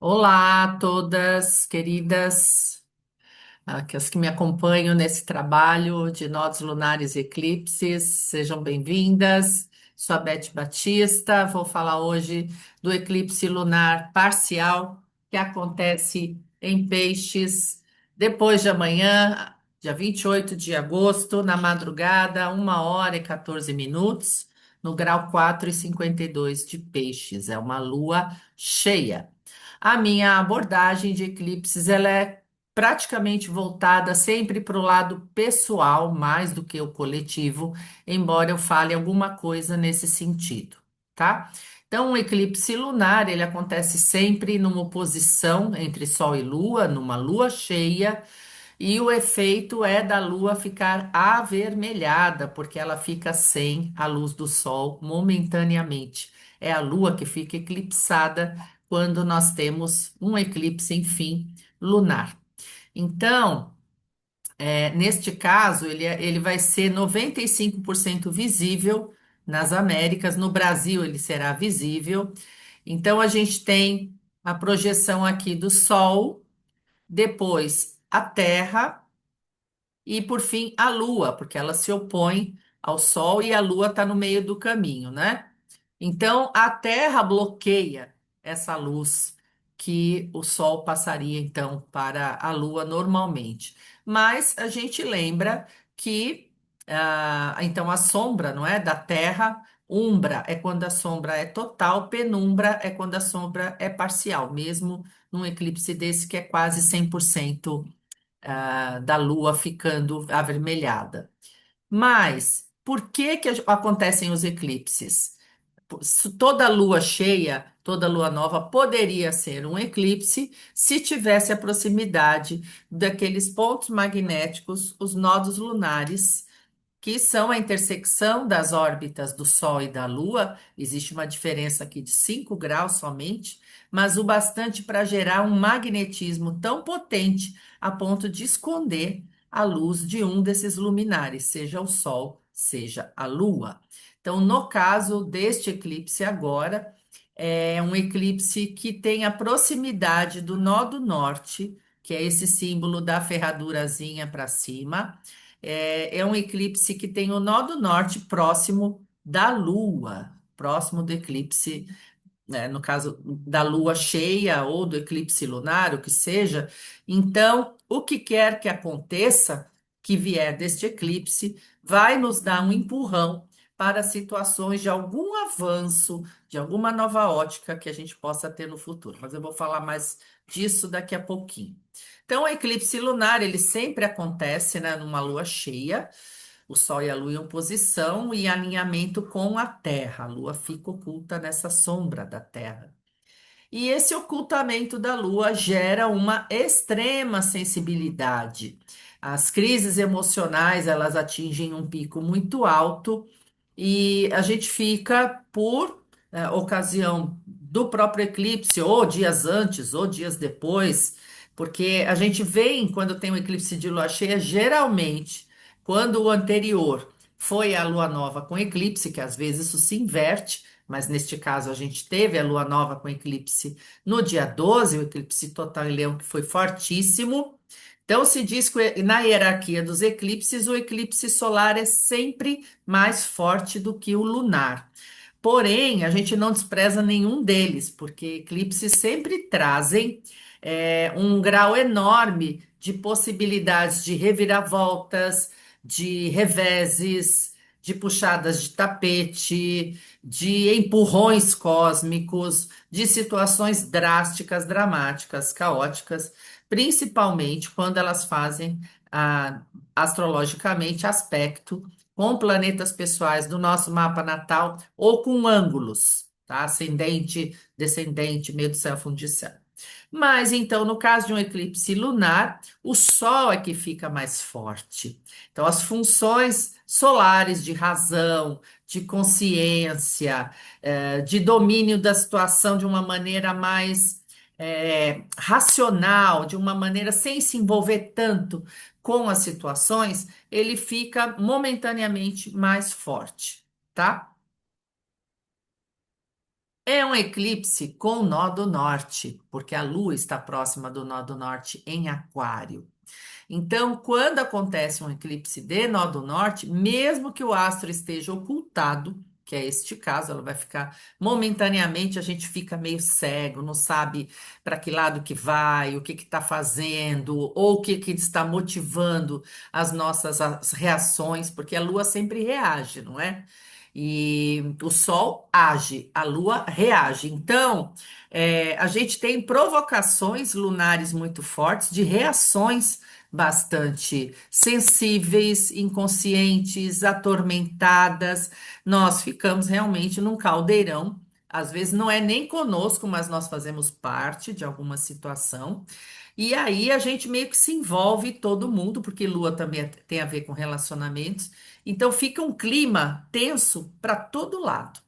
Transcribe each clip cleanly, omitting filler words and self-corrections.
Olá a todas, queridas, as que me acompanham nesse trabalho de nodos lunares e eclipses, sejam bem-vindas. Sou a Beth Batista, vou falar hoje do eclipse lunar parcial que acontece em Peixes depois de amanhã, dia 28 de agosto, na madrugada, 1h14, no grau 4,52 de Peixes. É uma lua cheia. A minha abordagem de eclipses, ela é praticamente voltada sempre para o lado pessoal, mais do que o coletivo, embora eu fale alguma coisa nesse sentido, tá? Então, o eclipse lunar, ele acontece sempre numa oposição entre Sol e Lua, numa lua cheia, e o efeito é da lua ficar avermelhada, porque ela fica sem a luz do sol momentaneamente. É a lua que fica eclipsada quando nós temos um eclipse, enfim, lunar. Então, neste caso, ele vai ser 95% visível nas Américas, no Brasil ele será visível. Então, a gente tem a projeção aqui do Sol, depois a Terra. E por fim, a Lua, porque ela se opõe ao Sol e a Lua está no meio do caminho, né? Então, a Terra bloqueia essa luz que o Sol passaria então para a Lua normalmente. Mas a gente lembra que então a sombra, não é, da Terra, umbra é quando a sombra é total, penumbra é quando a sombra é parcial, mesmo num eclipse desse que é quase 100% da Lua ficando avermelhada. Mas por que que acontecem os eclipses? Toda lua cheia, toda lua nova poderia ser um eclipse se tivesse a proximidade daqueles pontos magnéticos, os nodos lunares, que são a intersecção das órbitas do Sol e da Lua. Existe uma diferença aqui de 5 graus somente, mas o bastante para gerar um magnetismo tão potente a ponto de esconder a luz de um desses luminares, seja o Sol, seja a Lua. Então, no caso deste eclipse agora, é um eclipse que tem a proximidade do nó do norte, que é esse símbolo da ferradurazinha para cima. É um eclipse que tem o nó do norte próximo da Lua, próximo do eclipse, né, no caso da lua cheia ou do eclipse lunar, o que seja. Então, o que quer que aconteça, que vier deste eclipse, vai nos dar um empurrão para situações de algum avanço, de alguma nova ótica que a gente possa ter no futuro. Mas eu vou falar mais disso daqui a pouquinho. Então, o eclipse lunar, ele sempre acontece, né, numa lua cheia. O Sol e a Lua em oposição e alinhamento com a Terra. A Lua fica oculta nessa sombra da Terra. E esse ocultamento da Lua gera uma extrema sensibilidade. As crises emocionais, elas atingem um pico muito alto e a gente fica por ocasião do próprio eclipse, ou dias antes, ou dias depois, porque a gente vê quando tem um eclipse de lua cheia, geralmente, quando o anterior foi a lua nova com eclipse, que às vezes isso se inverte, mas neste caso a gente teve a lua nova com eclipse no dia 12, o eclipse total em Leão, que foi fortíssimo. Então, se diz que na hierarquia dos eclipses, o eclipse solar é sempre mais forte do que o lunar. Porém, a gente não despreza nenhum deles, porque eclipses sempre trazem um grau enorme de possibilidades de reviravoltas, de reveses, de puxadas de tapete, de empurrões cósmicos, de situações drásticas, dramáticas, caóticas, principalmente quando elas fazem astrologicamente aspecto com planetas pessoais do nosso mapa natal ou com ângulos, tá? Ascendente, descendente, meio do céu, fundo de céu. Mas então, no caso de um eclipse lunar, o Sol é que fica mais forte. Então, as funções solares de razão, de consciência, de domínio da situação de uma maneira mais racional, de uma maneira sem se envolver tanto com as situações, ele fica momentaneamente mais forte, tá? É um eclipse com nó do norte, porque a Lua está próxima do nó do norte em Aquário. Então, quando acontece um eclipse de nó do norte, mesmo que o astro esteja ocultado, que é este caso, ela vai ficar momentaneamente, a gente fica meio cego, não sabe para que lado que vai, o que está fazendo, ou o que está motivando as nossas as reações, porque a Lua sempre reage, não é? E o Sol age, a Lua reage. Então, a gente tem provocações lunares muito fortes de reações bastante sensíveis, inconscientes, atormentadas. Nós ficamos realmente num caldeirão. Às vezes não é nem conosco, mas nós fazemos parte de alguma situação. E aí a gente meio que se envolve todo mundo, porque Lua também tem a ver com relacionamentos. Então fica um clima tenso para todo lado.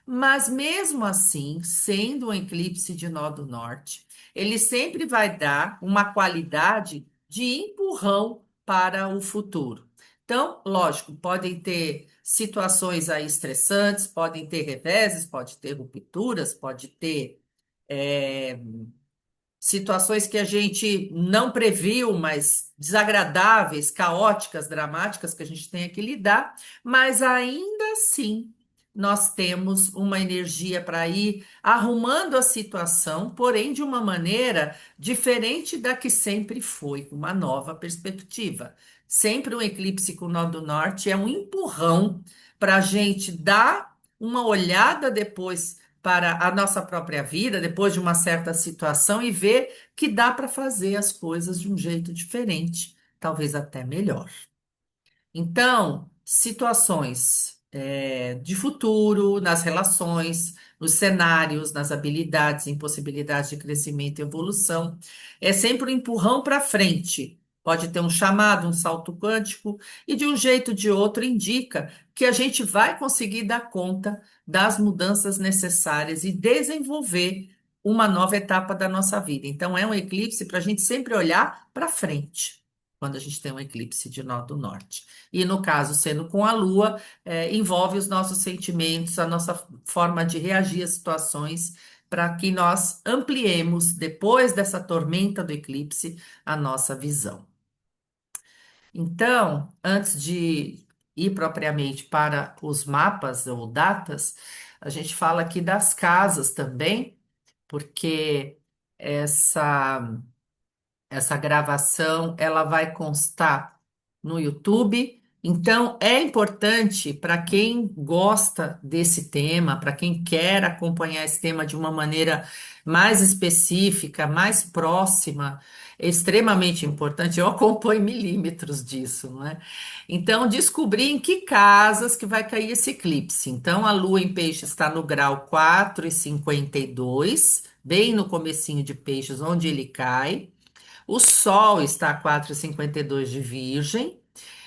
Mas mesmo assim, sendo um eclipse de nó do norte, ele sempre vai dar uma qualidade de empurrão para o futuro. Então, lógico, podem ter situações aí estressantes, podem ter reveses, pode ter rupturas, pode ter situações que a gente não previu, mas desagradáveis, caóticas, dramáticas que a gente tem que lidar, mas ainda assim nós temos uma energia para ir arrumando a situação, porém de uma maneira diferente da que sempre foi, com uma nova perspectiva. Sempre um eclipse com o nó do norte é um empurrão para a gente dar uma olhada depois para a nossa própria vida, depois de uma certa situação, e ver que dá para fazer as coisas de um jeito diferente, talvez até melhor. Então, situações de futuro, nas relações, nos cenários, nas habilidades, impossibilidades de crescimento e evolução, é sempre um empurrão para frente. Pode ter um chamado, um salto quântico, e de um jeito ou de outro indica que a gente vai conseguir dar conta das mudanças necessárias e desenvolver uma nova etapa da nossa vida. Então, é um eclipse para a gente sempre olhar para frente, quando a gente tem um eclipse de nó do norte. E no caso, sendo com a Lua, envolve os nossos sentimentos, a nossa forma de reagir às situações, para que nós ampliemos, depois dessa tormenta do eclipse, a nossa visão. Então, antes de ir propriamente para os mapas ou datas, a gente fala aqui das casas também, porque essa essa gravação ela vai constar no YouTube. Então, é importante para quem gosta desse tema, para quem quer acompanhar esse tema de uma maneira mais específica, mais próxima, é extremamente importante. Eu acompanho milímetros disso, não é? Então, descobrir em que casas que vai cair esse eclipse. Então, a Lua em Peixes está no grau 4,52, bem no comecinho de Peixes, onde ele cai. O Sol está a 4,52 de Virgem,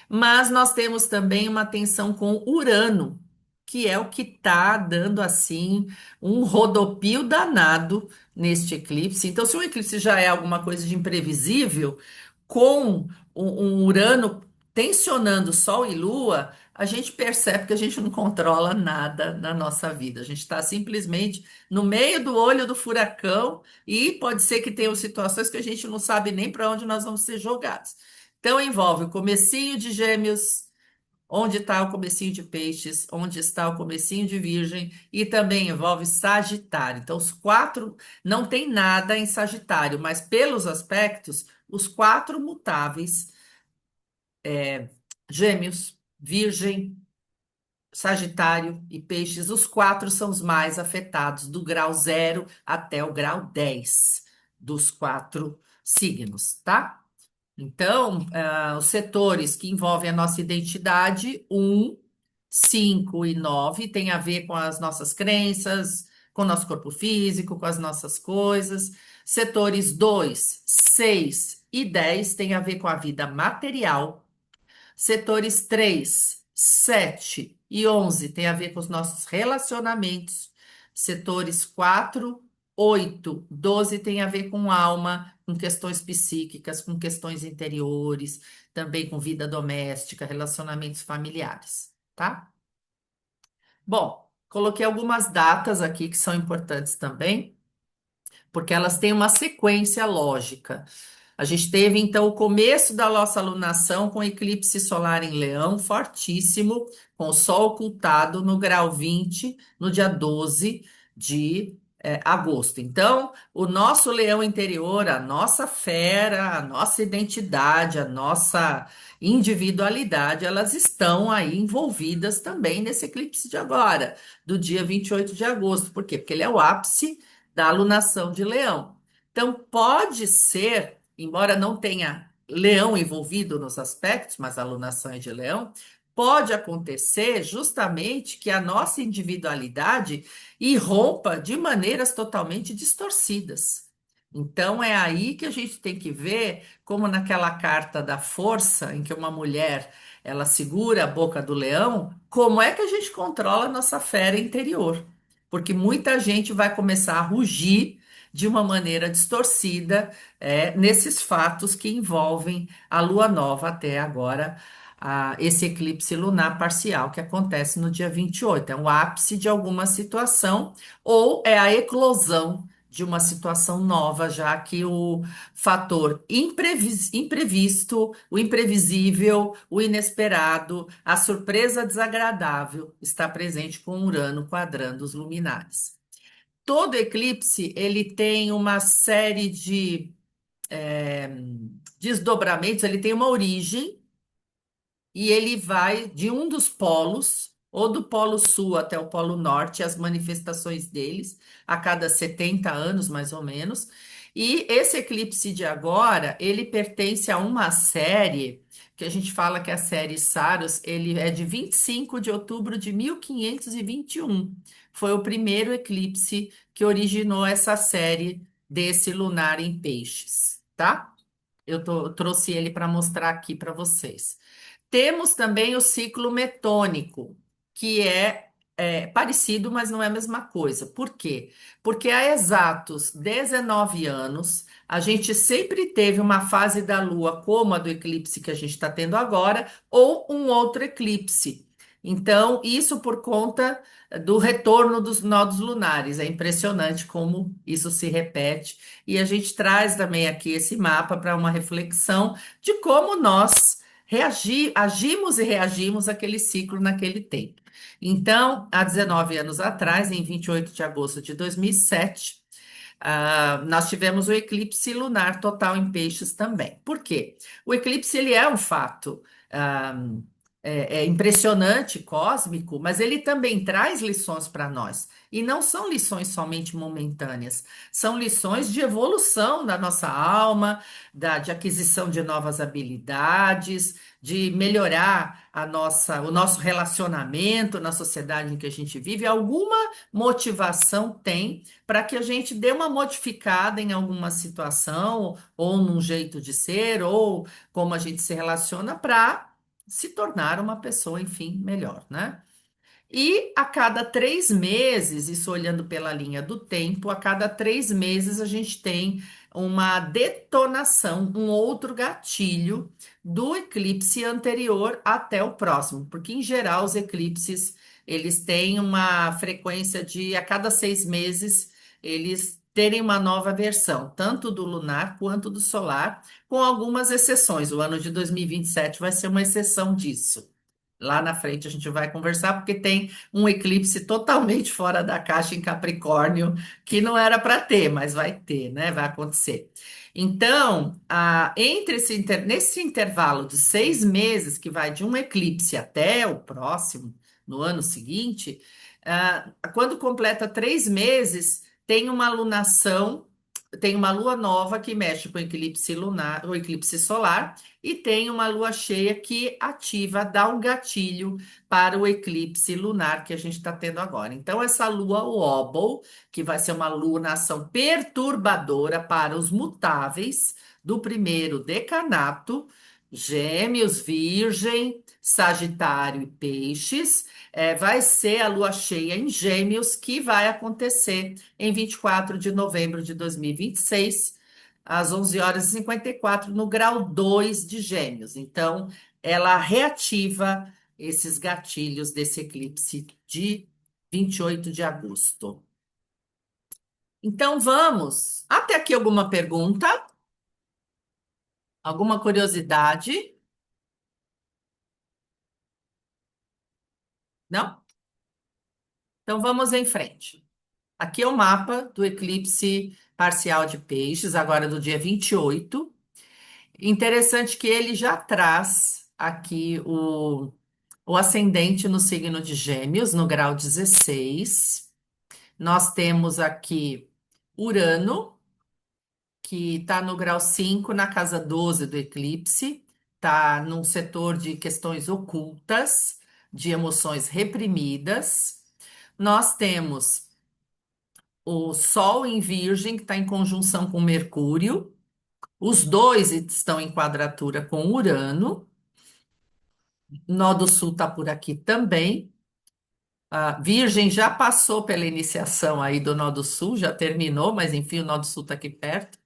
mas nós temos também uma tensão com Urano, que é o que está dando assim um rodopio danado neste eclipse. Então, se o eclipse já é alguma coisa de imprevisível, com um Urano tensionando Sol e Lua, a gente percebe que a gente não controla nada na nossa vida. A gente está simplesmente no meio do olho do furacão e pode ser que tenham situações que a gente não sabe nem para onde nós vamos ser jogados. Então, envolve o comecinho de Gêmeos, onde está o comecinho de Peixes, onde está o comecinho de Virgem, e também envolve Sagitário. Então, os quatro, não tem nada em Sagitário, mas pelos aspectos, os quatro mutáveis, Gêmeos, Virgem, Sagitário e Peixes, os quatro são os mais afetados, do grau 0 até o grau 10 dos quatro signos, tá? Então, os setores que envolvem a nossa identidade, 5 e 9, tem a ver com as nossas crenças, com o nosso corpo físico, com as nossas coisas. Setores 2, 6 e 10 tem a ver com a vida material. Setores 3, 7 e 11 tem a ver com os nossos relacionamentos. Setores 4, 8, 12 tem a ver com alma, com questões psíquicas, com questões interiores, também com vida doméstica, relacionamentos familiares, tá? Bom, Coloquei algumas datas aqui que são importantes também, porque elas têm uma sequência lógica. A gente teve então o começo da nossa alunação com eclipse solar em Leão, fortíssimo, com o Sol ocultado no grau 20, no dia 12 de agosto. Então, o nosso leão interior, a nossa fera, a nossa identidade, a nossa individualidade, elas estão aí envolvidas também nesse eclipse de agora, do dia 28 de agosto. Por quê? Porque ele é o ápice da alunação de Leão. Então, pode ser, embora não tenha leão envolvido nos aspectos, mas a alunação é de leão, pode acontecer justamente que a nossa individualidade irrompa de maneiras totalmente distorcidas. Então, é aí que a gente tem que ver, como naquela carta da força, em que uma mulher ela segura a boca do leão, como é que a gente controla a nossa fera interior. Porque muita gente vai começar a rugir de uma maneira distorcida, nesses fatos que envolvem a lua nova até agora, esse eclipse lunar parcial que acontece no dia 28. É o ápice de alguma situação ou é a eclosão de uma situação nova, já que o fator imprevisto, o imprevisível, o inesperado, a surpresa desagradável está presente com Urano quadrando os luminares. Todo eclipse ele tem uma série de desdobramentos, ele tem uma origem e ele vai de um dos polos, ou do Polo Sul até o Polo Norte, as manifestações deles, a cada 70 anos, mais ou menos. E esse eclipse de agora, ele pertence a uma série, que a gente fala que é a série Saros, ele é de 25 de outubro de 1521. Foi o primeiro eclipse que originou essa série desse lunar em peixes, tá? Trouxe ele para mostrar aqui para vocês. Temos também o ciclo metônico, que é parecido, mas não é a mesma coisa. Por quê? Porque há exatos 19 anos, a gente sempre teve uma fase da Lua, como a do eclipse que a gente está tendo agora, ou um outro eclipse. Então, isso por conta do retorno dos nodos lunares. É impressionante como isso se repete. E a gente traz também aqui esse mapa para uma reflexão de como nós agimos e reagimos àquele ciclo naquele tempo. Então, há 19 anos atrás, em 28 de agosto de 2007, nós tivemos o eclipse lunar total em Peixes também. Por quê? O eclipse ele é um fato ah, é impressionante, cósmico, mas ele também traz lições para nós. E não são lições somente momentâneas, são lições de evolução da nossa alma, de aquisição de novas habilidades, de melhorar o nosso relacionamento na sociedade em que a gente vive. Alguma motivação tem para que a gente dê uma modificada em alguma situação, ou num jeito de ser, ou como a gente se relaciona para se tornar uma pessoa, enfim, melhor, né? E a cada 3 meses, isso olhando pela linha do tempo, a cada 3 meses a gente tem uma detonação, um outro gatilho do eclipse anterior até o próximo, porque em geral os eclipses eles têm uma frequência de a cada 6 meses eles terem uma nova versão, tanto do lunar quanto do solar, com algumas exceções. O ano de 2027 vai ser uma exceção disso. Lá na frente a gente vai conversar, porque tem um eclipse totalmente fora da caixa em Capricórnio, que não era para ter, mas vai ter, né? Vai acontecer. Então, nesse intervalo de 6 meses, que vai de um eclipse até o próximo, no ano seguinte, quando completa 3 meses, tem uma lunação, tem uma lua nova que mexe com o eclipse lunar, o eclipse solar. E tem uma lua cheia que ativa, dá um gatilho para o eclipse lunar que a gente está tendo agora. Então, essa lua wobble, que vai ser uma lunação perturbadora para os mutáveis do primeiro decanato, Gêmeos, Virgem, Sagitário e Peixes, vai ser a lua cheia em Gêmeos, que vai acontecer em 24 de novembro de 2026 às 11 horas e 54 no grau 2 de Gêmeos. Então, ela reativa esses gatilhos desse eclipse de 28 de agosto. Então vamos. Até aqui alguma pergunta? Alguma curiosidade? Não? Então vamos em frente. Aqui é o mapa do eclipse parcial de Peixes, agora do dia 28. Interessante que ele já traz aqui o ascendente no signo de Gêmeos, no grau 16. Nós temos aqui Urano, que está no grau 5 na casa 12 do eclipse, está num setor de questões ocultas, de emoções reprimidas. Nós temos o Sol em Virgem, que está em conjunção com Mercúrio. Os dois estão em quadratura com Urano. Nó do Sul está por aqui também. A Virgem já passou pela iniciação aí do Nó do Sul, já terminou, mas enfim, o Nó do Sul está aqui perto.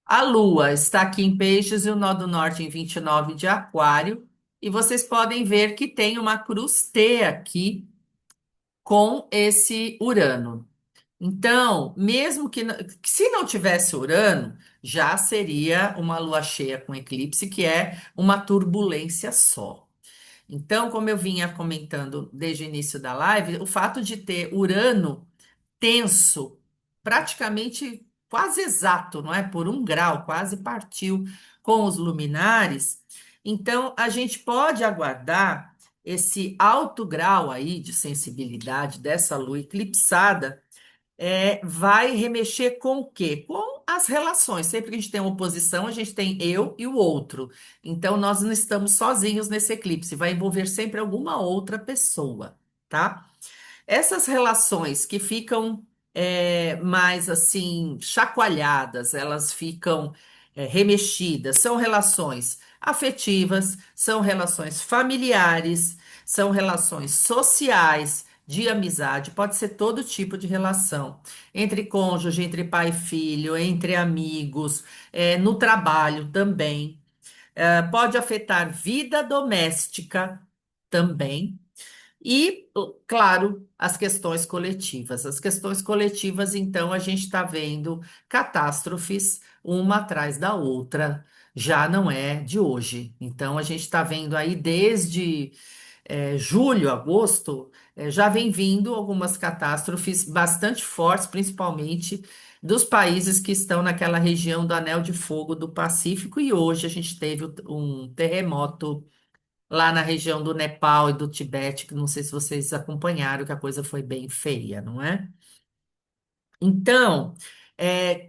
A Lua está aqui em Peixes e o Nó do Norte em 29 de Aquário. E vocês podem ver que tem uma cruz T aqui com esse Urano. Então, mesmo que se não tivesse Urano, já seria uma lua cheia com eclipse, que é uma turbulência só. Então, como eu vinha comentando desde o início da live, o fato de ter Urano tenso, praticamente quase exato, não é? Por 1 grau, quase partiu com os luminares. Então, a gente pode aguardar esse alto grau aí de sensibilidade dessa lua eclipsada vai remexer com o quê? Com as relações. Sempre que a gente tem uma oposição, a gente tem eu e o outro. Então, nós não estamos sozinhos nesse eclipse, vai envolver sempre alguma outra pessoa, tá? Essas relações que ficam mais assim chacoalhadas, elas ficam remexidas, são relações afetivas, são relações familiares, são relações sociais, de amizade, pode ser todo tipo de relação, entre cônjuge, entre pai e filho, entre amigos, no trabalho também. Pode afetar vida doméstica também. E, claro, as questões coletivas. As questões coletivas, então, a gente está vendo catástrofes uma atrás da outra, já não é de hoje. Então, a gente está vendo aí desde julho, agosto, já vem vindo algumas catástrofes bastante fortes, principalmente dos países que estão naquela região do Anel de Fogo do Pacífico, e hoje a gente teve um terremoto lá na região do Nepal e do Tibete, que não sei se vocês acompanharam, que a coisa foi bem feia, não é? Então,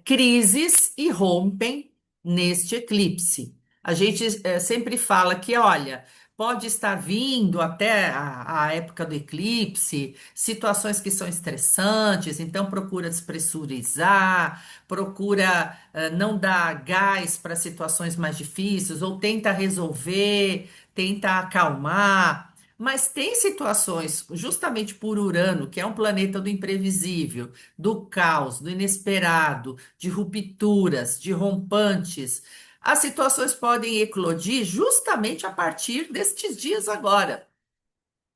crises irrompem neste eclipse. A gente sempre fala que, olha, pode estar vindo até a época do eclipse situações que são estressantes, então procura despressurizar, procura não dar gás para situações mais difíceis, ou tenta resolver, tenta acalmar. Mas tem situações, justamente por Urano, que é um planeta do imprevisível, do caos, do inesperado, de rupturas, de rompantes. As situações podem eclodir justamente a partir destes dias agora.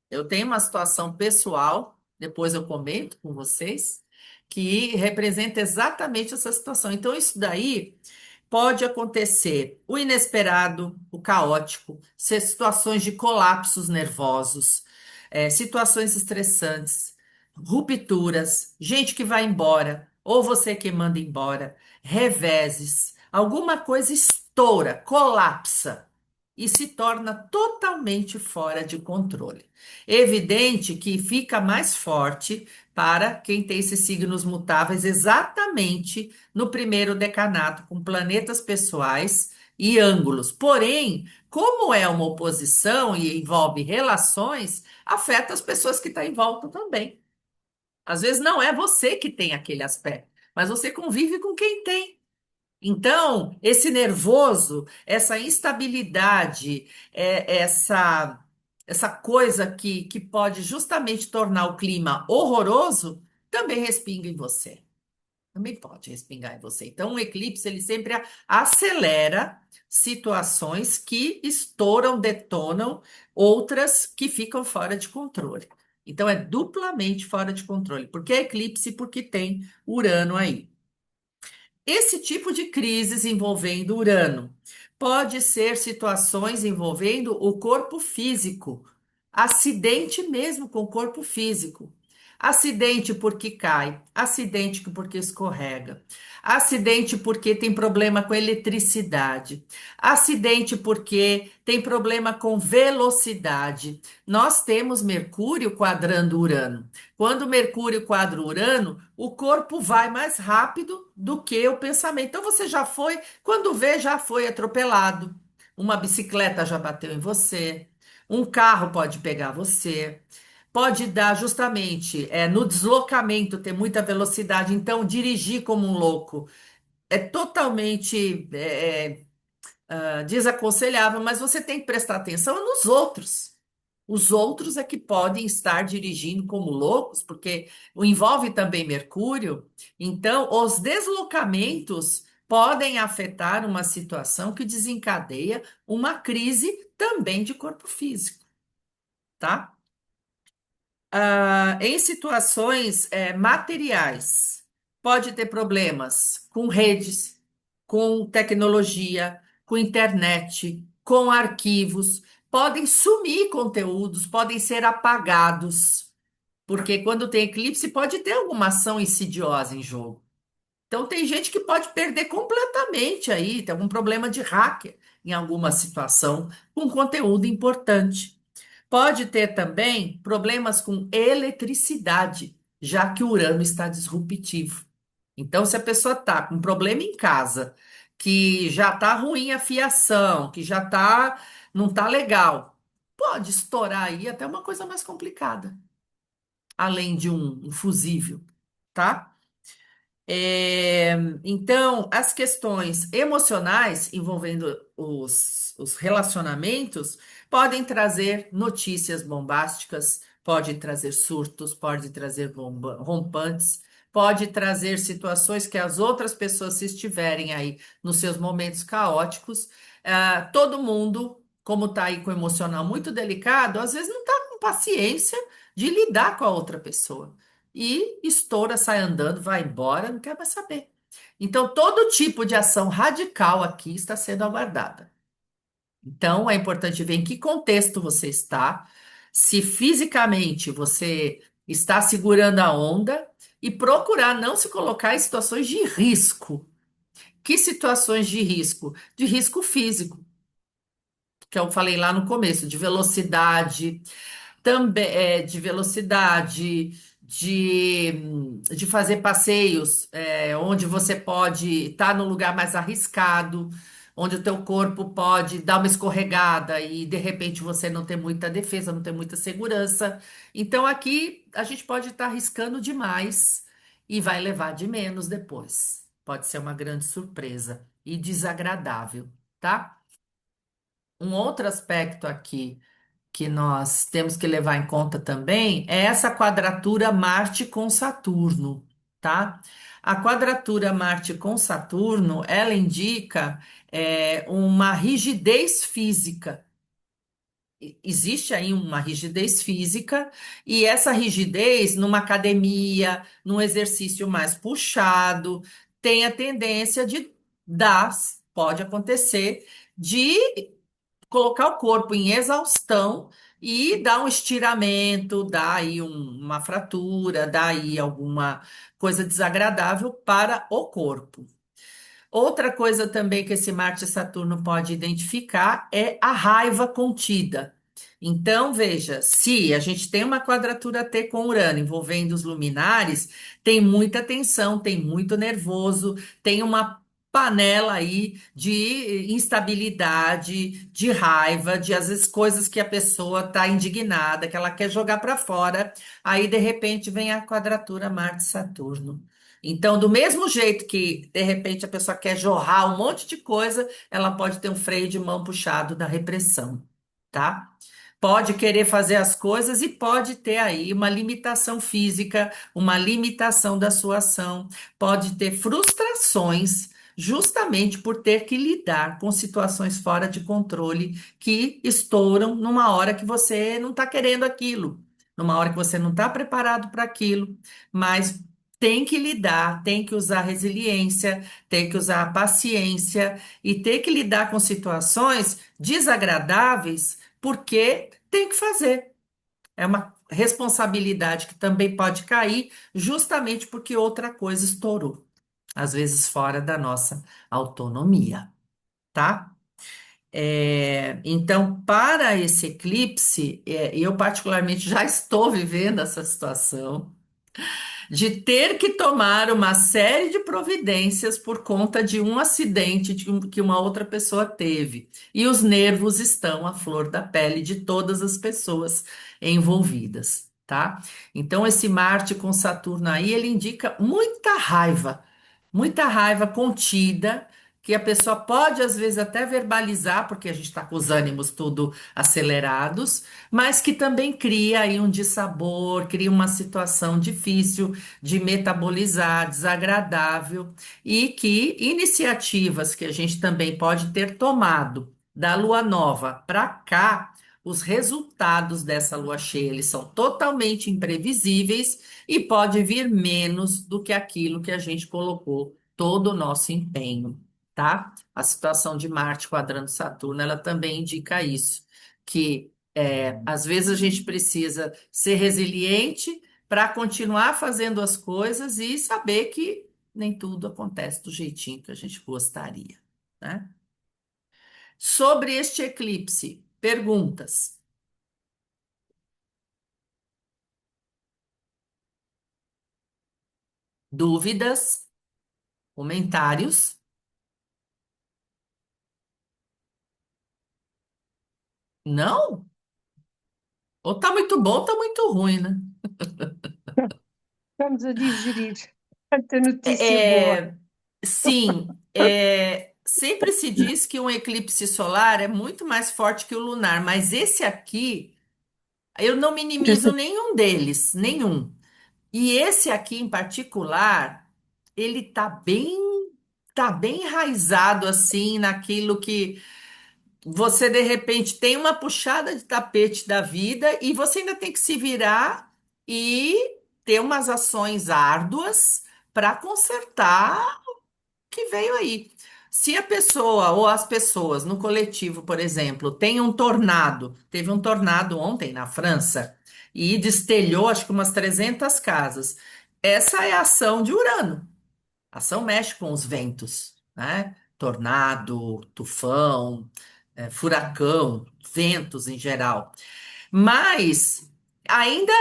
Eu tenho uma situação pessoal, depois eu comento com vocês, que representa exatamente essa situação. Então, isso daí pode acontecer o inesperado, o caótico, ser situações de colapsos nervosos, situações estressantes, rupturas, gente que vai embora, ou você que manda embora, reveses, alguma coisa estoura, colapsa e se torna totalmente fora de controle. Evidente que fica mais forte para quem tem esses signos mutáveis exatamente no primeiro decanato, com planetas pessoais e ângulos. Porém, como é uma oposição e envolve relações, afeta as pessoas que estão em volta também. Às vezes não é você que tem aquele aspecto, mas você convive com quem tem. Então, esse nervoso, essa instabilidade, essa coisa que pode justamente tornar o clima horroroso, também respinga em você. Também pode respingar em você. Então, o eclipse, ele sempre acelera situações que estouram, detonam, outras que ficam fora de controle. Então é duplamente fora de controle. Por que eclipse? Porque tem Urano aí. Esse tipo de crises envolvendo Urano pode ser situações envolvendo o corpo físico, acidente mesmo com o corpo físico. Acidente porque cai, acidente porque escorrega, acidente porque tem problema com eletricidade, acidente porque tem problema com velocidade. Nós temos Mercúrio quadrando Urano. Quando Mercúrio quadra Urano, o corpo vai mais rápido do que o pensamento. Então você já foi, quando vê, já foi atropelado. Uma bicicleta já bateu em você, um carro pode pegar você, pode dar justamente no deslocamento ter muita velocidade, então dirigir como um louco é totalmente desaconselhável, mas você tem que prestar atenção nos outros. Os outros é que podem estar dirigindo como loucos, porque envolve também Mercúrio. Então, os deslocamentos podem afetar uma situação que desencadeia uma crise também de corpo físico, tá? Em situações materiais, pode ter problemas com redes, com tecnologia, com internet, com arquivos. Podem sumir conteúdos, podem ser apagados, porque quando tem eclipse pode ter alguma ação insidiosa em jogo. Então tem gente que pode perder completamente aí, tem algum problema de hacker em alguma situação com conteúdo importante. Pode ter também problemas com eletricidade, já que o Urano está disruptivo. Então, se a pessoa está com um problema em casa, que já está ruim a fiação, que já não está legal, pode estourar aí até uma coisa mais complicada, além de um fusível, tá? É, então, as questões emocionais envolvendo os relacionamentos podem trazer notícias bombásticas, pode trazer surtos, pode trazer rompantes, pode trazer situações que as outras pessoas, se estiverem aí nos seus momentos caóticos, todo mundo, como está aí com o emocional muito delicado, às vezes não está com paciência de lidar com a outra pessoa e estoura, sai andando, vai embora, não quer mais saber. Então, todo tipo de ação radical aqui está sendo aguardada. Então, é importante ver em que contexto você está, se fisicamente você está segurando a onda e procurar não se colocar em situações de risco. Que situações de risco? De risco físico, que eu falei lá no começo, de velocidade, também de velocidade, de fazer passeios onde você pode estar no lugar mais arriscado, onde o teu corpo pode dar uma escorregada e de repente você não tem muita defesa, não tem muita segurança. Então aqui a gente pode estar arriscando demais e vai levar de menos depois. Pode ser uma grande surpresa e desagradável, tá? Um outro aspecto aqui que nós temos que levar em conta também é essa quadratura Marte com Saturno, tá? A quadratura Marte com Saturno, ela indica uma rigidez física. Existe aí uma rigidez física, e essa rigidez, numa academia, num exercício mais puxado, tem a tendência de dar, pode acontecer, de colocar o corpo em exaustão e dar um estiramento, dar aí uma fratura, dar aí alguma coisa desagradável para o corpo. Outra coisa também que esse Marte e Saturno pode identificar é a raiva contida. Então, veja, se a gente tem uma quadratura T com Urano envolvendo os luminares, tem muita tensão, tem muito nervoso, tem uma panela aí de instabilidade, de raiva, de às vezes coisas que a pessoa está indignada, que ela quer jogar para fora, aí de repente vem a quadratura Marte-Saturno. Então, do mesmo jeito que, de repente, a pessoa quer jorrar um monte de coisa, ela pode ter um freio de mão puxado da repressão, tá? Pode querer fazer as coisas e pode ter aí uma limitação física, uma limitação da sua ação, pode ter frustrações, justamente por ter que lidar com situações fora de controle que estouram numa hora que você não está querendo aquilo. numa hora que você não está preparado para aquilo, mas tem que lidar, tem que usar resiliência, tem que usar a paciência e ter que lidar com situações desagradáveis, porque tem que fazer. É uma responsabilidade que também pode cair, justamente porque outra coisa estourou, às vezes fora da nossa autonomia, tá? Então, para esse eclipse, eu particularmente já estou vivendo essa situação de ter que tomar uma série de providências por conta de um acidente que uma outra pessoa teve. E os nervos estão à flor da pele de todas as pessoas envolvidas, tá? Então, esse Marte com Saturno aí, ele indica muita raiva contida. Que a pessoa pode, às vezes, até verbalizar, porque a gente está com os ânimos tudo acelerados, mas que também cria aí um dissabor, cria uma situação difícil de metabolizar, desagradável, e que iniciativas que a gente também pode ter tomado da lua nova para cá, os resultados dessa lua cheia, eles são totalmente imprevisíveis e pode vir menos do que aquilo que a gente colocou todo o nosso empenho, tá? A situação de Marte quadrando Saturno, ela também indica isso, que às vezes a gente precisa ser resiliente para continuar fazendo as coisas e saber que nem tudo acontece do jeitinho que a gente gostaria, né? Sobre este eclipse, perguntas, dúvidas, comentários? Não? Ou tá muito bom, ou tá muito ruim, né? Estamos a digerir tanta notícia boa. É, sim, sempre se diz que um eclipse solar é muito mais forte que o lunar, mas esse aqui, eu não minimizo nenhum deles, nenhum. E esse aqui em particular, ele tá bem enraizado assim naquilo que você de repente tem uma puxada de tapete da vida e você ainda tem que se virar e ter umas ações árduas para consertar que veio aí. Se a pessoa ou as pessoas no coletivo, por exemplo, tem um tornado, teve um tornado ontem na França e destelhou acho que umas 300 casas. Essa é a ação de Urano. A ação mexe com os ventos, né? Tornado, tufão, furacão, ventos em geral. Mas ainda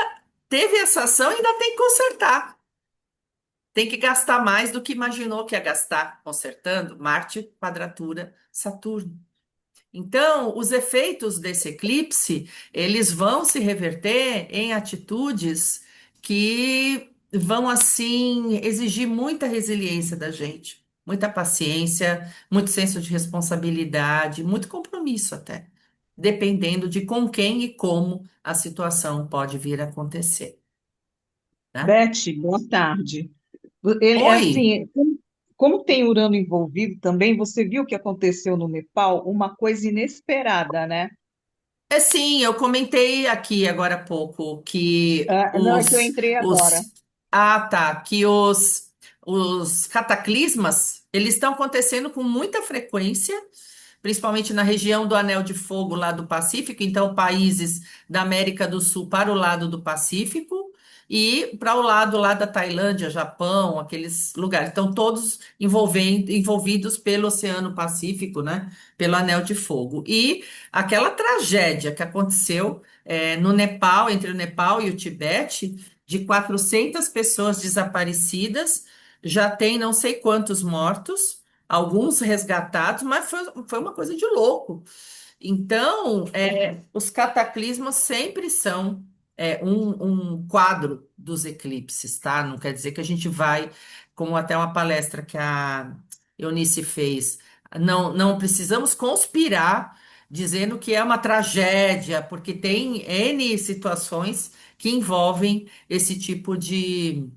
teve essa ação, e ainda tem que consertar. Tem que gastar mais do que imaginou que ia gastar consertando Marte, quadratura, Saturno. Então, os efeitos desse eclipse, eles vão se reverter em atitudes que vão, assim, exigir muita resiliência da gente, muita paciência, muito senso de responsabilidade, muito compromisso até, dependendo de com quem e como a situação pode vir a acontecer, né? Beth, boa tarde. Ele é Oi! assim, como tem Urano envolvido também, você viu o que aconteceu no Nepal? Uma coisa inesperada, né? Sim, eu comentei aqui agora há pouco que Ah, não, é que eu entrei agora. que os cataclismas, eles estão acontecendo com muita frequência, principalmente na região do Anel de Fogo lá do Pacífico, então países da América do Sul para o lado do Pacífico e para o lado lá da Tailândia, Japão, aqueles lugares. Então todos envolvidos pelo Oceano Pacífico, né? Pelo Anel de Fogo. E aquela tragédia que aconteceu no Nepal, entre o Nepal e o Tibete, de 400 pessoas desaparecidas, já tem não sei quantos mortos, alguns resgatados, mas foi uma coisa de louco. Então, os cataclismos sempre são um quadro dos eclipses, tá? Não quer dizer que a gente vai, como até uma palestra que a Eunice fez, não precisamos conspirar dizendo que é uma tragédia, porque tem N situações que envolvem esse tipo de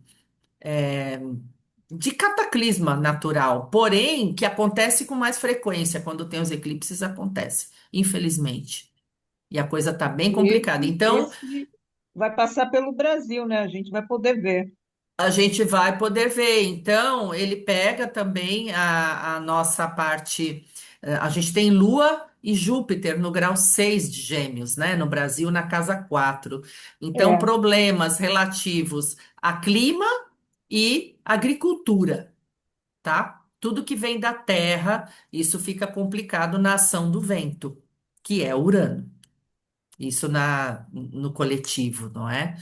cataclisma natural, porém, que acontece com mais frequência quando tem os eclipses, acontece, infelizmente. E a coisa está bem complicada. Esse, Então, esse. vai passar pelo Brasil, né? A gente vai poder ver. A gente vai poder ver. Então, ele pega também a nossa parte. A gente tem Lua e Júpiter no grau 6 de Gêmeos, né? No Brasil, na casa 4. Então, É. problemas relativos a clima e agricultura, tá? Tudo que vem da terra, isso fica complicado na ação do vento, que é Urano. Isso no coletivo, não é?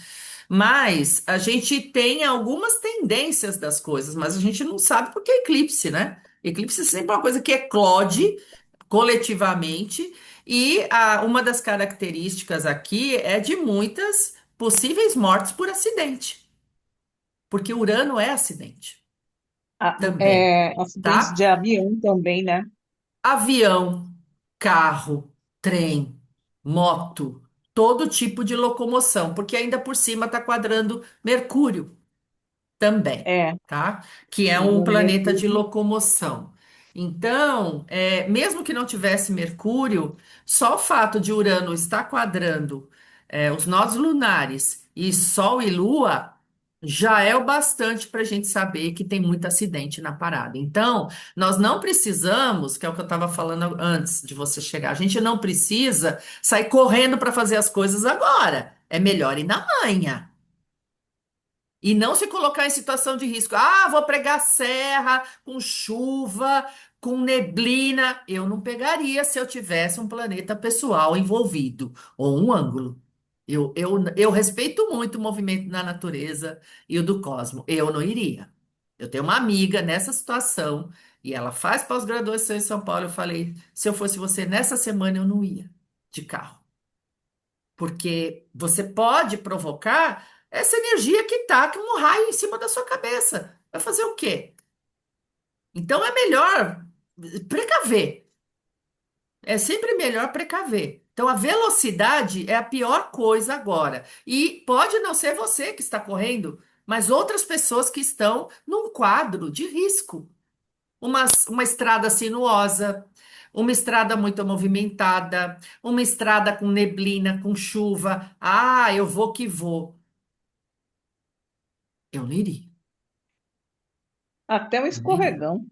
Mas a gente tem algumas tendências das coisas, mas a gente não sabe porque é eclipse, né? Eclipse é sempre uma coisa que eclode coletivamente, e uma das características aqui é de muitas possíveis mortes por acidente, porque Urano é acidente também, Acidentes de tá? avião também, né? Avião, carro, trem, moto, todo tipo de locomoção, porque ainda por cima está quadrando Mercúrio também, É, tá? Que é um Urano e planeta de Mercúrio. locomoção. Então, mesmo que não tivesse Mercúrio, só o fato de Urano estar quadrando os nós lunares e Sol e Lua já é o bastante para a gente saber que tem muito acidente na parada. Então, nós não precisamos, que é o que eu estava falando antes de você chegar, a gente não precisa sair correndo para fazer as coisas agora. É melhor ir na manhã. E não se colocar em situação de risco. Ah, vou pregar serra com chuva, com neblina. Eu não pegaria se eu tivesse um planeta pessoal envolvido ou um ângulo. Eu respeito muito o movimento da natureza e o do cosmos. Eu não iria. Eu tenho uma amiga nessa situação e ela faz pós-graduação em São Paulo. Eu falei, se eu fosse você nessa semana, eu não ia de carro. Porque você pode provocar essa energia que tá como um raio em cima da sua cabeça. Vai fazer o quê? Então é melhor precaver. É sempre melhor precaver. Então a velocidade é a pior coisa agora. E pode não ser você que está correndo, mas outras pessoas que estão num quadro de risco. Uma estrada sinuosa, uma estrada muito movimentada, uma estrada com neblina, com chuva. Ah, eu vou que vou. Eu não iria. Até um Eu não iria. escorregão.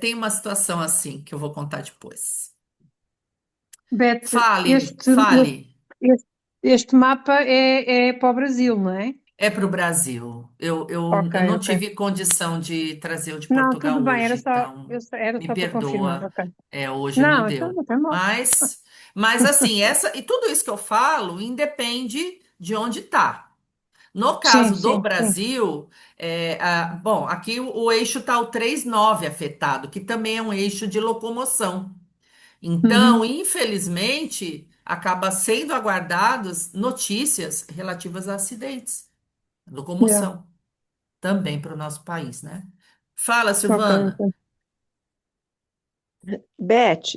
Tem uma situação assim que eu vou contar depois. Beth, Fale, fale. este, este mapa é para o Brasil, não é? É para o Brasil. Ok, Eu não ok. tive condição de trazer o de Não, tudo Portugal bem, hoje, então era me só para confirmar, perdoa. ok. Hoje não Não, então deu. não tem mal. Mas assim, e tudo isso que eu falo independe de onde está. No Sim, caso do sim, sim. Brasil, bom, aqui o eixo está o 39 afetado, que também é um eixo de locomoção. Então, Uhum, infelizmente, acaba sendo aguardadas notícias relativas a acidentes, yeah, locomoção, também para o nosso país, né? Fala, ok, Silvana. ok. Beth,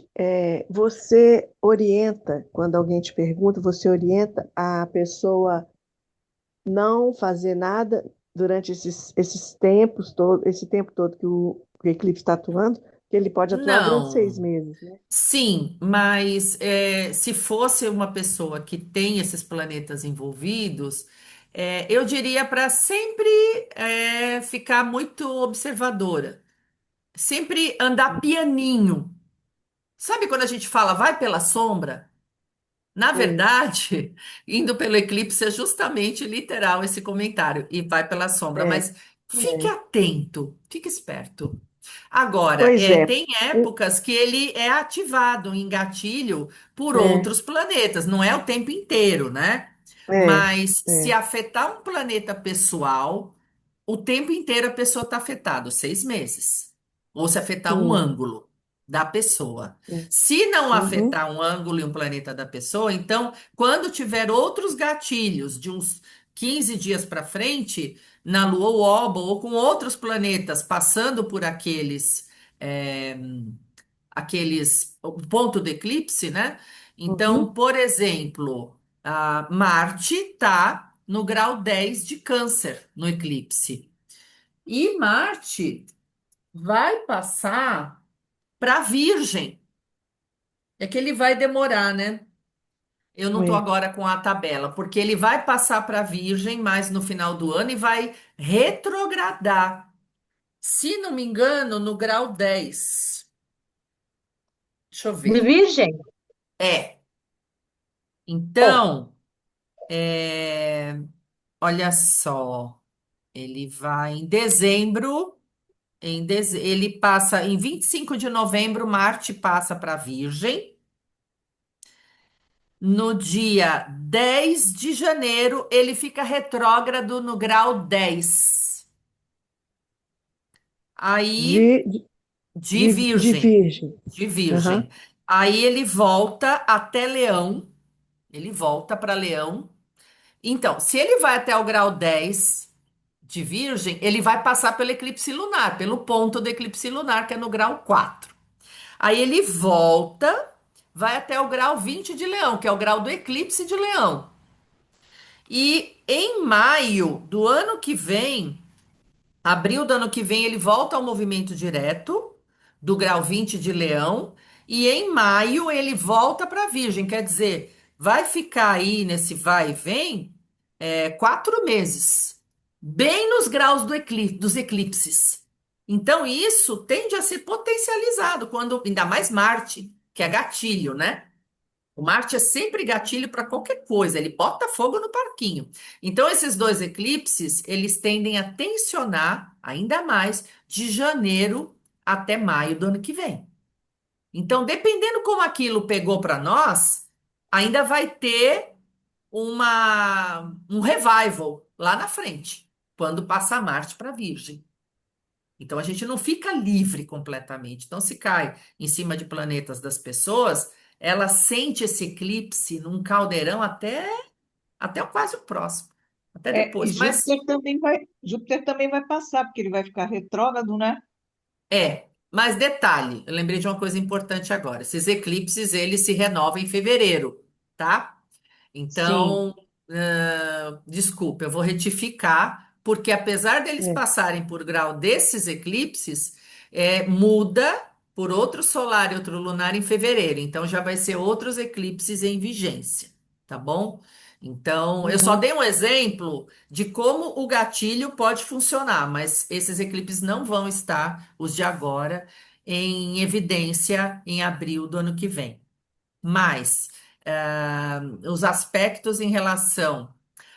você orienta, quando alguém te pergunta, você orienta a pessoa não fazer nada durante esses tempos todo, esse tempo todo que o eclipse está atuando, que ele pode atuar durante Não, 6 meses, né? sim, mas se fosse uma pessoa que tem esses planetas envolvidos, eu diria para sempre ficar muito observadora, sempre andar pianinho. Sabe quando a gente fala vai pela sombra? Na Sei. verdade, indo pelo eclipse é justamente literal esse comentário, e vai pela sombra, É, mas fique atento, fique esperto. Agora, pois é. tem épocas que ele é ativado em gatilho por É, outros planetas, não é o tempo inteiro, né? é, Mas se é. afetar um planeta pessoal, o tempo inteiro a pessoa está afetada, 6 meses. Ou se afetar um Sim, ângulo da pessoa. sim. Se não Uhum, afetar um ângulo e um planeta da pessoa, então, quando tiver outros gatilhos de uns 15 dias para frente, na Lua ou Oba, ou com outros planetas passando por é, o ponto do eclipse, né? Então, uhum, por exemplo, Marte está no grau 10 de Câncer no eclipse. E Marte vai passar para Virgem. É que ele vai demorar, né? Eu não estou É. agora com a tabela, porque ele vai passar para a Virgem mais no final do ano e vai retrogradar. Se não me engano, no grau 10. Deixa eu De ver. Virgem? É. Oh, Então, olha só. Ele vai em dezembro. Ele passa em 25 de novembro, Marte passa para a Virgem. No dia 10 de janeiro, ele fica retrógrado no grau 10. Aí, De, de, de de Virgem. virgem. De Aham. Virgem. Aí ele volta até Leão. Ele volta para Leão. Então, se ele vai até o grau 10 de Virgem, ele vai passar pelo eclipse lunar, pelo ponto do eclipse lunar, que é no grau 4. Aí ele volta, vai até o grau 20 de Leão, que é o grau do eclipse de Leão. E em maio do ano que vem, abril do ano que vem, ele volta ao movimento direto do grau 20 de Leão. E em maio ele volta para Virgem. Quer dizer, vai ficar aí nesse vai e vem 4 meses, bem nos graus dos eclipses. Então, isso tende a ser potencializado quando, ainda mais Marte, que é gatilho, né? O Marte é sempre gatilho para qualquer coisa, ele bota fogo no parquinho. Então, esses dois eclipses, eles tendem a tensionar ainda mais de janeiro até maio do ano que vem. Então, dependendo como aquilo pegou para nós, ainda vai ter um revival lá na frente, quando passar Marte para Virgem. Então a gente não fica livre completamente. Então, se cai em cima de planetas das pessoas, ela sente esse eclipse num caldeirão até quase o próximo, até E depois. Júpiter também vai passar, porque ele vai ficar retrógrado, né? Mas detalhe, eu lembrei de uma coisa importante agora. Esses eclipses, eles se renovam em fevereiro, tá? Sim. Então, desculpa, eu vou retificar, porque apesar deles É. passarem por grau desses eclipses, muda por outro solar e outro lunar em fevereiro. Então, já vai ser outros eclipses em vigência, tá bom? Então, eu só Uhum. dei um exemplo de como o gatilho pode funcionar, mas esses eclipses não vão estar, os de agora, em evidência em abril do ano que vem. Mas os aspectos em relação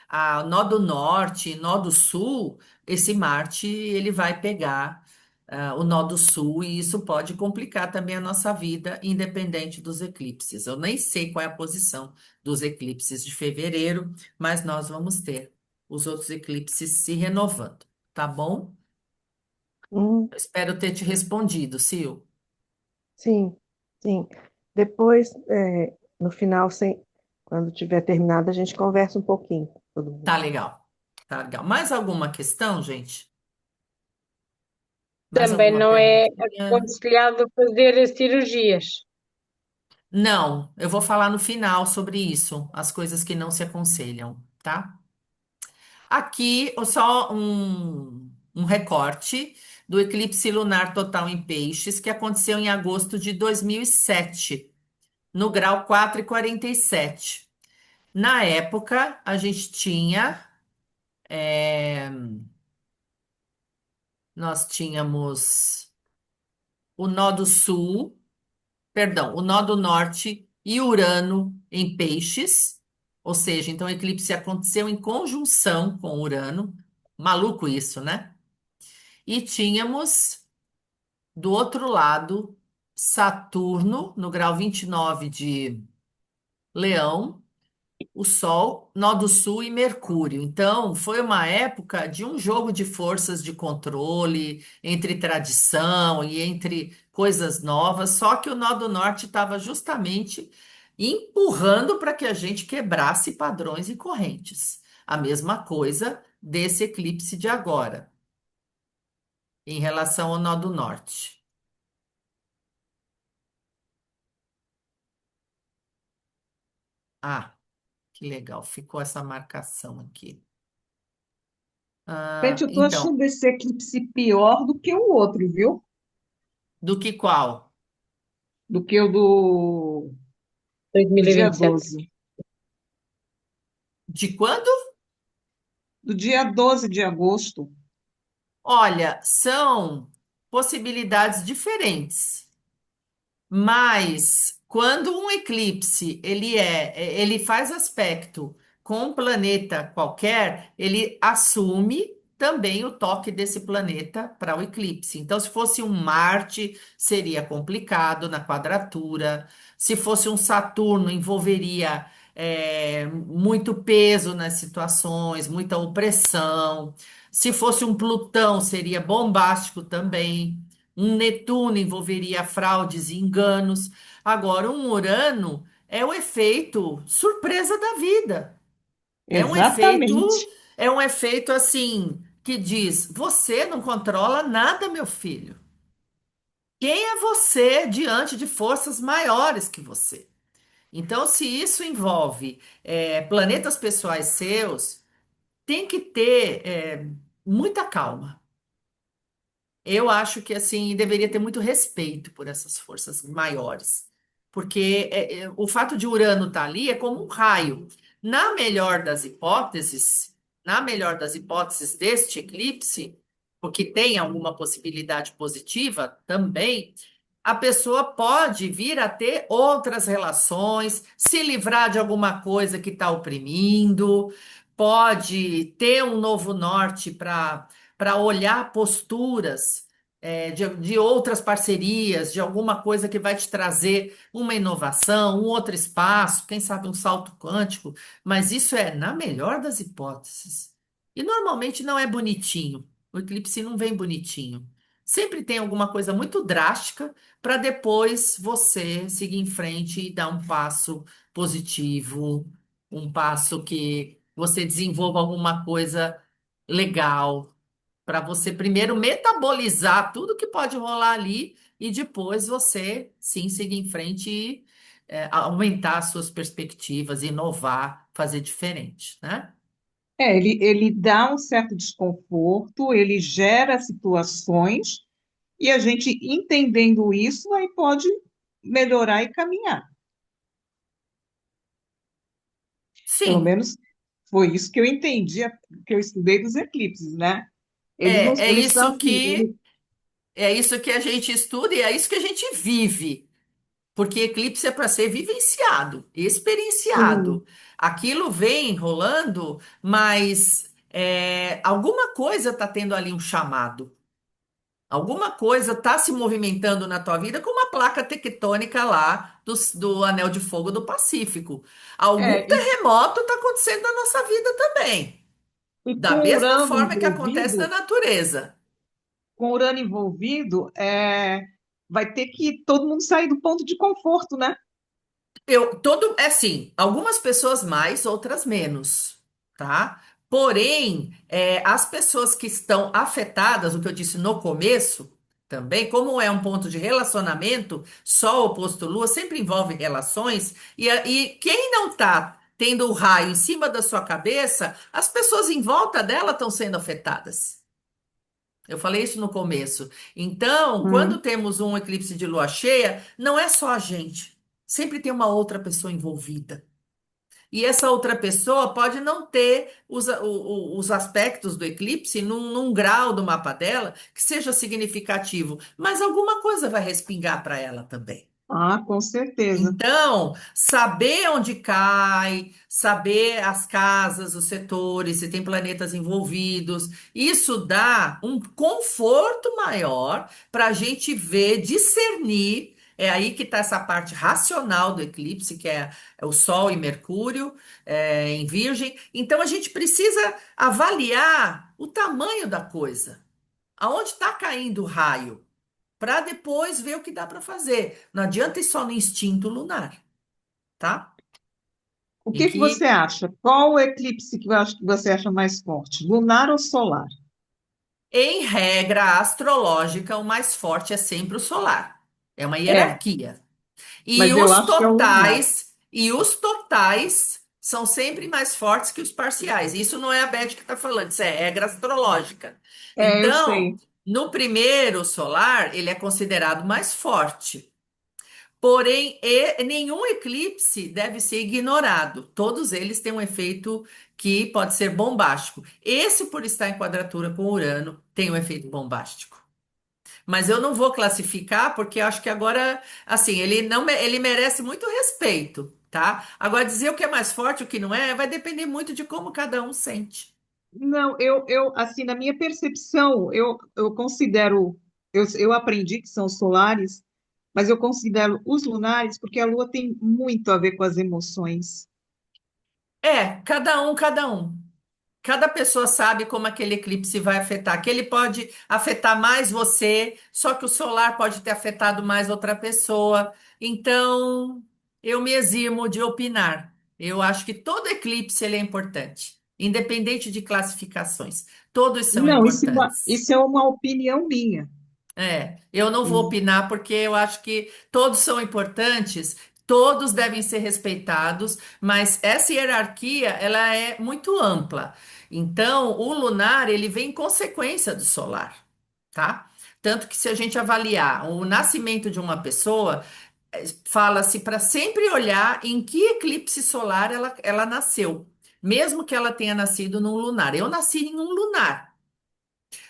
ao nó do norte e nó do sul, esse Marte ele vai pegar o nó do sul e isso pode complicar também a nossa vida, independente dos eclipses. Eu nem sei qual é a posição dos eclipses de fevereiro, mas nós vamos ter os outros eclipses se renovando, tá bom? Uhum. Eu espero ter te respondido, Sil. Sim, sim. Depois, no final, quando tiver terminado, a gente conversa um pouquinho, todo Tá mundo. legal. Tá legal. Mais alguma questão, gente? Mais também alguma não é perguntinha? aconselhado fazer cirurgias. Não, eu vou falar no final sobre isso, as coisas que não se aconselham, tá? Aqui, só um recorte do eclipse lunar total em Peixes, que aconteceu em agosto de 2007, no grau 4,47. Na época, a gente nós tínhamos o nó do sul, perdão, o nó do norte e Urano em Peixes, ou seja, então o eclipse aconteceu em conjunção com Urano. Maluco isso, né? E tínhamos do outro lado Saturno no grau 29 de Leão, o Sol, nó do Sul e Mercúrio. Então, foi uma época de um jogo de forças de controle entre tradição e entre coisas novas, só que o nó do Norte estava justamente empurrando para que a gente quebrasse padrões e correntes. A mesma coisa desse eclipse de agora, em relação ao nó do Norte. Ah, que legal, ficou essa marcação aqui. Gente, eu estou Então, achando esse eclipse pior do que o outro, viu? do que qual? Do que o do dia 2027. 12. De quando? Do dia 12 de agosto. Olha, são possibilidades diferentes. Mas quando um eclipse ele faz aspecto com um planeta qualquer, ele assume também o toque desse planeta para o eclipse. Então, se fosse um Marte, seria complicado na quadratura. Se fosse um Saturno, envolveria muito peso nas situações, muita opressão. Se fosse um Plutão, seria bombástico também. Um Netuno envolveria fraudes e enganos. Agora, um Urano é o efeito surpresa da vida. É um efeito, Exatamente. é um efeito assim que diz: você não controla nada, meu filho. Quem é você diante de forças maiores que você? Então, se isso envolve planetas pessoais seus, tem que ter muita calma. Eu acho que assim deveria ter muito respeito por essas forças maiores, porque o fato de Urano estar ali é como um raio. Na melhor das hipóteses, na melhor das hipóteses deste eclipse, porque tem alguma possibilidade positiva também, a pessoa pode vir a ter outras relações, se livrar de alguma coisa que está oprimindo, pode ter um novo norte para olhar posturas de outras parcerias, de alguma coisa que vai te trazer uma inovação, um outro espaço, quem sabe um salto quântico, mas isso é na melhor das hipóteses. E normalmente não é bonitinho. O eclipse não vem bonitinho. Sempre tem alguma coisa muito drástica para depois você seguir em frente e dar um passo positivo, um passo que você desenvolva alguma coisa legal, para você primeiro metabolizar tudo que pode rolar ali e depois você sim seguir em frente e aumentar as suas perspectivas, inovar, fazer diferente, né? Ele dá um certo desconforto, ele gera situações, e a gente entendendo isso, aí pode melhorar e caminhar. Pelo Sim, menos foi isso que eu entendi, que eu estudei dos eclipses, né? é Eles são isso assim, que é isso que a gente estuda e é isso que a gente vive. Porque eclipse é para ser vivenciado, experienciado. sim, Aquilo vem rolando, mas alguma coisa está tendo ali um chamado. Alguma coisa está se movimentando na tua vida, como a placa tectônica lá do Anel de Fogo do Pacífico. Algum é, e, terremoto está acontecendo na nossa vida também, e da mesma forma que acontece na Urano natureza. com Urano envolvido, vai ter que todo mundo sair do ponto de conforto, né? É assim, algumas pessoas mais, outras menos, tá? Porém, as pessoas que estão afetadas, o que eu disse no começo, também, como é um ponto de relacionamento, Sol oposto Lua sempre envolve relações, e quem não tá tendo o raio em cima da sua cabeça, as pessoas em volta dela estão sendo afetadas. Eu falei isso no começo. Então, quando Hum. temos um eclipse de lua cheia, não é só a gente. Sempre tem uma outra pessoa envolvida. E essa outra pessoa pode não ter os aspectos do eclipse num grau do mapa dela que seja significativo, mas alguma coisa vai respingar para ela também. Ah, com certeza. Então, saber onde cai, saber as casas, os setores, se tem planetas envolvidos, isso dá um conforto maior para a gente ver, discernir. É aí que está essa parte racional do eclipse, que é o Sol e Mercúrio, em Virgem. Então, a gente precisa avaliar o tamanho da coisa, aonde está caindo o raio para depois ver o que dá para fazer. Não adianta ir só no instinto lunar, tá? O Tem que você que, acha? Qual o eclipse que você acha mais forte? Lunar ou solar? em regra astrológica, o mais forte é sempre o solar. É uma É, hierarquia. mas eu acho que é o lunar. E os totais são sempre mais fortes que os parciais. Isso não é a Beth que está falando, isso é regra astrológica. É, eu Então, sei. no primeiro solar, ele é considerado mais forte. Porém, nenhum eclipse deve ser ignorado. Todos eles têm um efeito que pode ser bombástico. Esse, por estar em quadratura com Urano, tem um efeito bombástico. Mas eu não vou classificar porque eu acho que agora, assim, ele não, ele merece muito respeito, tá? Agora dizer o que é mais forte, o que não é, vai depender muito de como cada um sente. Não, assim, na minha percepção, eu considero, eu aprendi que são solares, mas eu considero os lunares porque a Lua tem muito a ver com as emoções. É, cada um, cada um. Cada pessoa sabe como aquele eclipse vai afetar. Que ele pode afetar mais você, só que o solar pode ter afetado mais outra pessoa. Então, eu me eximo de opinar. Eu acho que todo eclipse ele é importante, independente de classificações. Todos são Não, importantes. isso é uma opinião minha. Eu não vou Hum. opinar porque eu acho que todos são importantes, todos devem ser respeitados, mas essa hierarquia ela é muito ampla. Então, o lunar ele vem em consequência do solar, tá? Tanto que se a gente avaliar o nascimento de uma pessoa, fala-se para sempre olhar em que eclipse solar ela nasceu, mesmo que ela tenha nascido num lunar. Eu nasci em um lunar.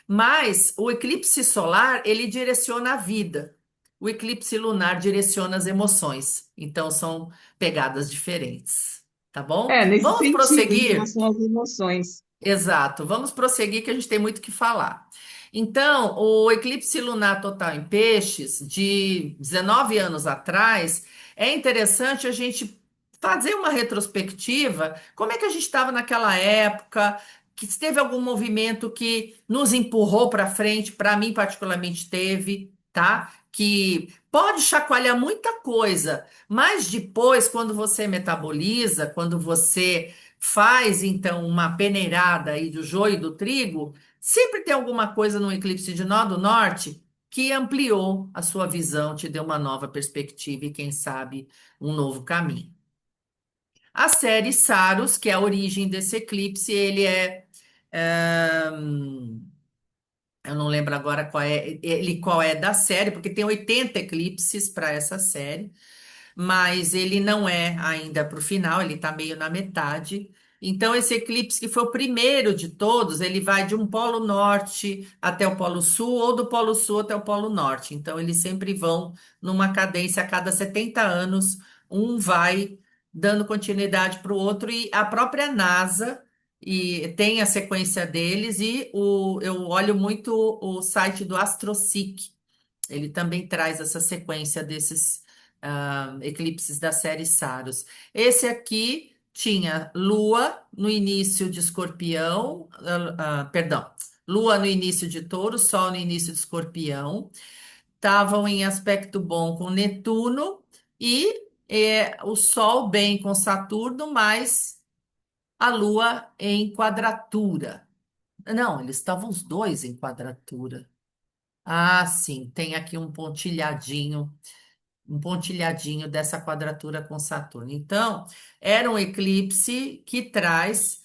Mas o eclipse solar, ele direciona a vida. O eclipse lunar direciona as emoções. Então são pegadas diferentes, tá bom? É, nesse Vamos sentido, em prosseguir? relação às emoções. Exato, vamos prosseguir que a gente tem muito o que falar. Então, o eclipse lunar total em Peixes, de 19 anos atrás, é interessante a gente fazer uma retrospectiva. Como é que a gente estava naquela época? Que se teve algum movimento que nos empurrou para frente, para mim particularmente teve, tá? Que pode chacoalhar muita coisa, mas depois, quando você metaboliza, quando você faz então uma peneirada aí do joio e do trigo, sempre tem alguma coisa no eclipse de nó do norte que ampliou a sua visão, te deu uma nova perspectiva e quem sabe um novo caminho. A série Saros, que é a origem desse eclipse, eu não lembro agora qual é da série, porque tem 80 eclipses para essa série, mas ele não é ainda para o final, ele está meio na metade. Então, esse eclipse, que foi o primeiro de todos, ele vai de um polo norte até o polo sul, ou do polo sul até o polo norte. Então, eles sempre vão numa cadência a cada 70 anos, um vai dando continuidade para o outro, e a própria NASA e tem a sequência deles, e eu olho muito o site do AstroSeek, ele também traz essa sequência desses eclipses da série Saros. Esse aqui tinha Lua no início de Escorpião, perdão, Lua no início de Touro, Sol no início de Escorpião, estavam em aspecto bom com Netuno e o Sol bem com Saturno, mas a Lua em quadratura. Não, eles estavam os dois em quadratura. Ah, sim, tem aqui um pontilhadinho dessa quadratura com Saturno. Então, era um eclipse que traz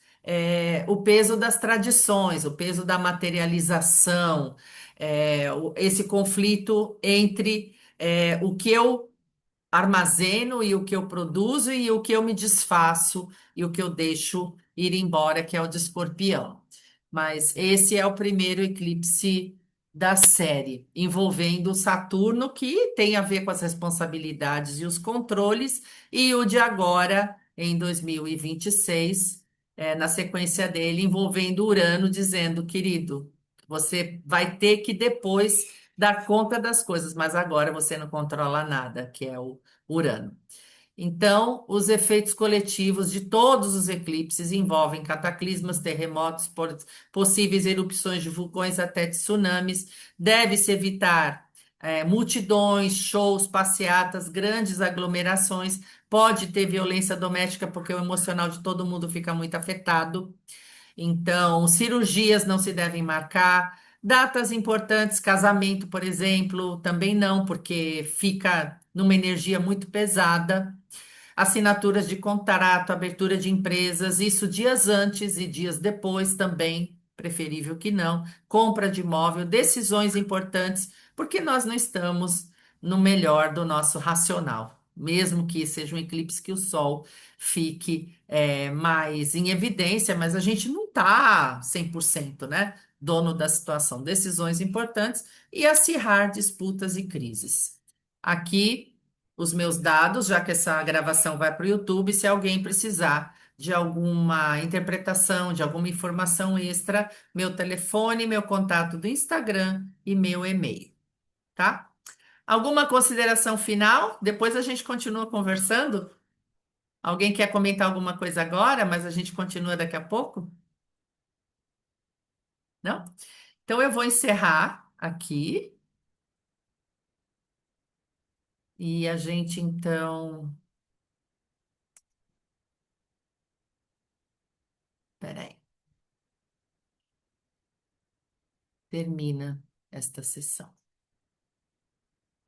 o peso das tradições, o peso da materialização, esse conflito entre o que eu armazeno e o que eu produzo e o que eu me desfaço e o que eu deixo ir embora, que é o de Escorpião. Mas esse é o primeiro eclipse da série, envolvendo Saturno, que tem a ver com as responsabilidades e os controles, e o de agora, em 2026, na sequência dele, envolvendo Urano, dizendo, querido, você vai ter que depois dar conta das coisas, mas agora você não controla nada, que é o Urano. Então, os efeitos coletivos de todos os eclipses envolvem cataclismas, terremotos, possíveis erupções de vulcões até tsunamis. Deve-se evitar multidões, shows, passeatas, grandes aglomerações. Pode ter violência doméstica, porque o emocional de todo mundo fica muito afetado. Então, cirurgias não se devem marcar. Datas importantes, casamento, por exemplo, também não, porque fica numa energia muito pesada. Assinaturas de contrato, abertura de empresas, isso dias antes e dias depois também, preferível que não. Compra de imóvel, decisões importantes, porque nós não estamos no melhor do nosso racional. Mesmo que seja um eclipse que o Sol fique mais em evidência, mas a gente não está 100%, né? Dono da situação. Decisões importantes e acirrar disputas e crises. Aqui, os meus dados, já que essa gravação vai para o YouTube, se alguém precisar de alguma interpretação, de alguma informação extra, meu telefone, meu contato do Instagram e meu e-mail, tá? Alguma consideração final? Depois a gente continua conversando. Alguém quer comentar alguma coisa agora, mas a gente continua daqui a pouco? Não? Então eu vou encerrar aqui e a gente então. Peraí, termina esta sessão.